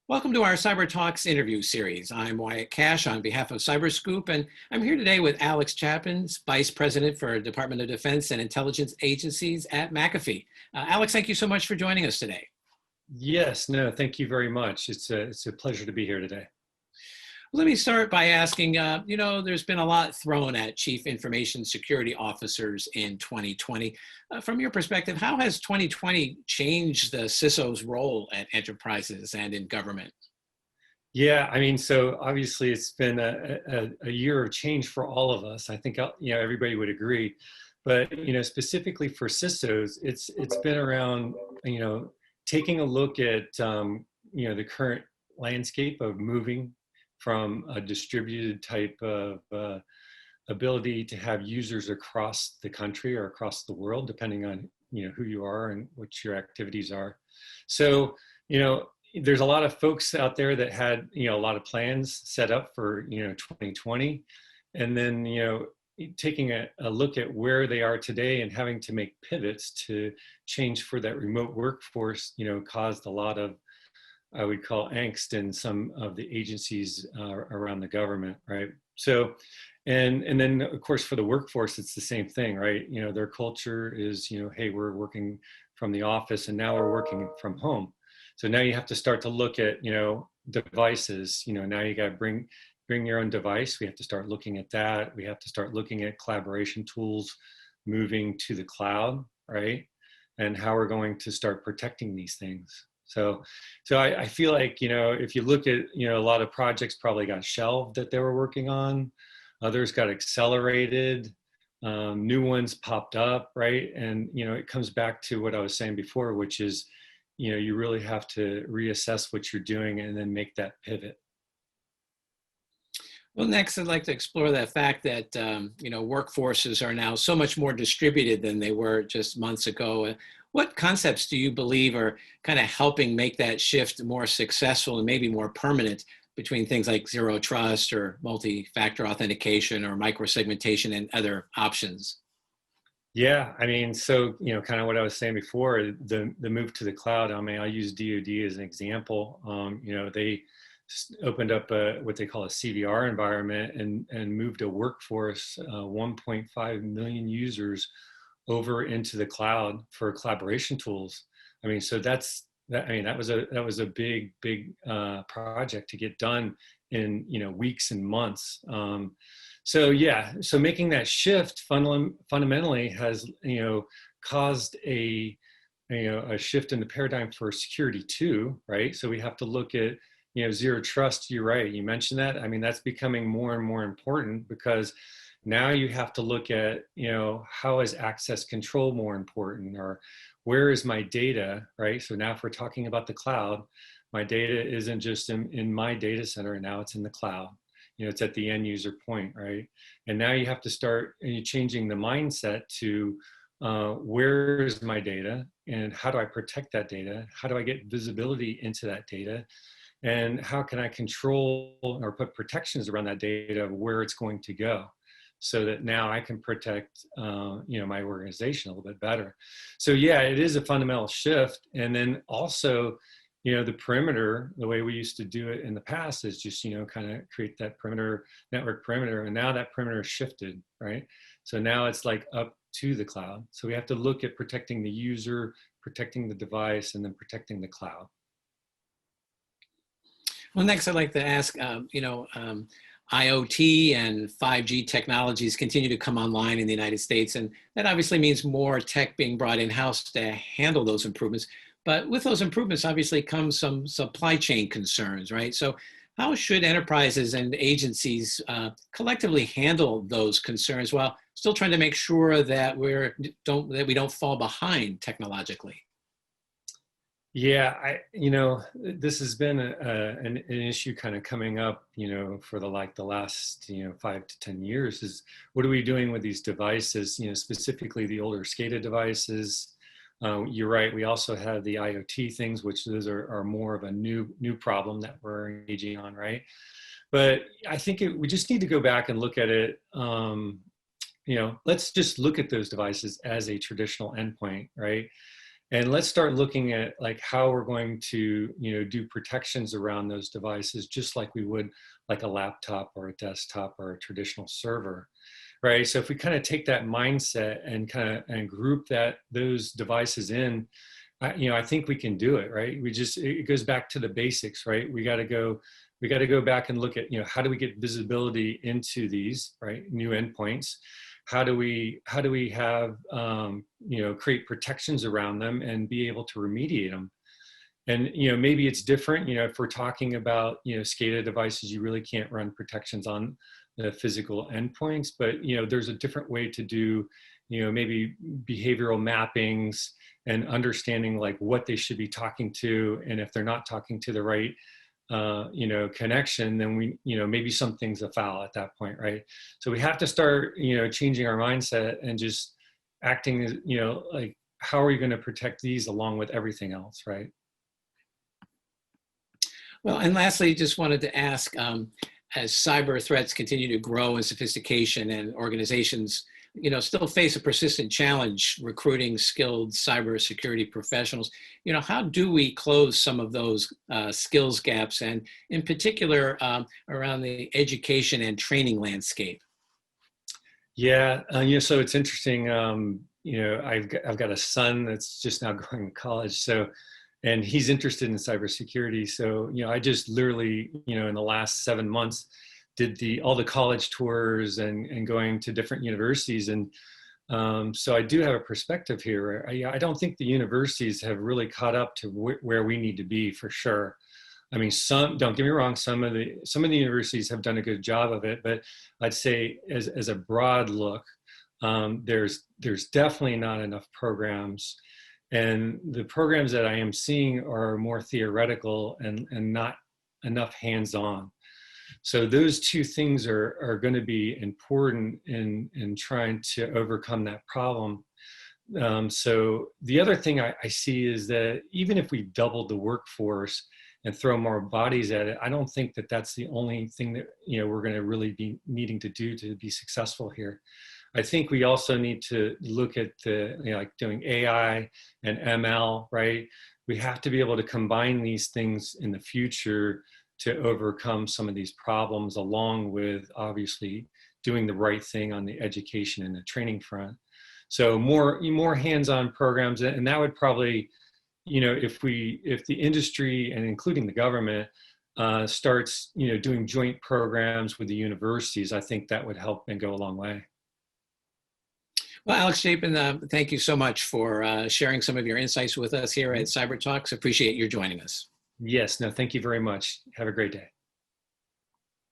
Welcome to our Cybertalks interview series. I'm Wyatt Cash on behalf of CyberScoop, and I'm here today with Alex Chapin, Vice President for Department of Defense and Intelligence Agencies at McAfee. Alex, thank you so much for joining us today. Yes, no, thank you very much. It's a pleasure to be here today. Let me start by asking, there's been a lot thrown at Chief Information Security Officers in 2020. From your perspective, how has 2020 changed the CISO's role at enterprises and in government? Yeah, I mean, so obviously it's been a year of change for all of us. I think, everybody would agree. But, specifically for CISOs, it's been around, taking a look at, the current landscape of moving from a distributed type of ability to have users across the country or across the world, depending on who you are and what your activities are. So there's a lot of folks out there that had a lot of plans set up for 2020, and then taking a look at where they are today and having to make pivots to change for that remote workforce caused a lot of, I would call, angst in some of the agencies around the government, right? So, and then of course for the workforce, it's the same thing, right? Their culture is, hey, we're working from the office and now we're working from home. So now you have to start to look at, devices. Now you got to bring your own device. We have to start looking at that. We have to start looking at collaboration tools moving to the cloud, right? And how we're going to start protecting these things. So I feel like, if you look at, a lot of projects probably got shelved that they were working on, others got accelerated, new ones popped up, right? And, it comes back to what I was saying before, which is, you really have to reassess what you're doing and then make that pivot. Well, next, I'd like to explore that fact that, workforces are now so much more distributed than they were just months ago. What concepts do you believe are kind of helping make that shift more successful and maybe more permanent between things like zero trust or multi-factor authentication or microsegmentation and other options? Yeah, I mean, so, kind of what I was saying before, the move to the cloud. I mean, I'll use DOD as an example. They opened up what they call a CDR environment and moved a workforce, 1.5 million users over into the cloud for collaboration tools. I mean, so that was a big project to get done in weeks and months. So making that shift fundamentally has caused a shift in the paradigm for security too, right? So we have to look at zero trust. You're right. You mentioned that. I mean, that's becoming more and more important because now you have to look at, how is access control more important, or where is my data, right? So now if we're talking about the cloud, my data isn't just in my data center, now it's in the cloud. It's at the end user point, right? And now you have to start changing the mindset to where is my data and how do I protect that data? How do I get visibility into that data? And how can I control or put protections around that data of where it's going to go, so that now I can protect, my organization a little bit better. So yeah, it is a fundamental shift. And then also, the perimeter, the way we used to do it in the past is just, kind of create that perimeter, network perimeter. And now that perimeter is shifted, right? So now it's like up to the cloud. So we have to look at protecting the user, protecting the device, and then protecting the cloud. Well, next, I'd like to ask, IoT and 5G technologies continue to come online in the United States, and that obviously means more tech being brought in-house to handle those improvements. But with those improvements, obviously, comes some supply chain concerns, right? So how should enterprises and agencies collectively handle those concerns while still trying to make sure that we don't fall behind technologically? Yeah, this has been an issue kind of coming up, for the last, 5 to 10 years is what are we doing with these devices, specifically the older SCADA devices. You're right. We also have the IoT things, which those are more of a new problem that we're engaging on, right? But I think we just need to go back and look at it. Let's just look at those devices as a traditional endpoint, right? And let's start looking at like how we're going to, do protections around those devices, just like we would like a laptop or a desktop or a traditional server, right? So if we kind of take that mindset and and group those devices in, I think we can do it, right? It goes back to the basics, right? We got to go back and look at, how do we get visibility into these, right? New endpoints. How do we have, create protections around them and be able to remediate them? And, maybe it's different, if we're talking about, SCADA devices, you really can't run protections on the physical endpoints, but, there's a different way to do, maybe behavioral mappings and understanding like what they should be talking to. And if they're not talking to the right, connection, then maybe something's afoul at that point, right? So we have to start, changing our mindset and just acting, like, how are we going to protect these along with everything else, right? Well, and lastly, just wanted to ask, as cyber threats continue to grow in sophistication and organizations, still face a persistent challenge recruiting skilled cybersecurity professionals, how do we close some of those skills gaps, and in particular around the education and training landscape? Yeah, so it's interesting. I've got a son that's just now going to college, and he's interested in cybersecurity. So, I just literally, in the last 7 months, did all the college tours and going to different universities. And so I do have a perspective here. I don't think the universities have really caught up to where we need to be, for sure. I mean, don't get me wrong, some of the universities have done a good job of it, but I'd say as a broad look, there's definitely not enough programs. And the programs that I am seeing are more theoretical and not enough hands-on. So those two things are going to be important in trying to overcome that problem. So the other thing I see is that even if we doubled the workforce and throw more bodies at it, I don't think that that's the only thing that we're going to really be needing to do to be successful here. I think we also need to look at like doing AI and ML, right? We have to be able to combine these things in the future to overcome some of these problems, along with obviously doing the right thing on the education and the training front. So more hands-on programs, and that would probably, if the industry and including the government starts, doing joint programs with the universities, I think that would help and go a long way. Well, Alex Chapin, thank you so much for sharing some of your insights with us here at CyberTalks. Appreciate your joining us. Yes, no, thank you very much. Have a great day.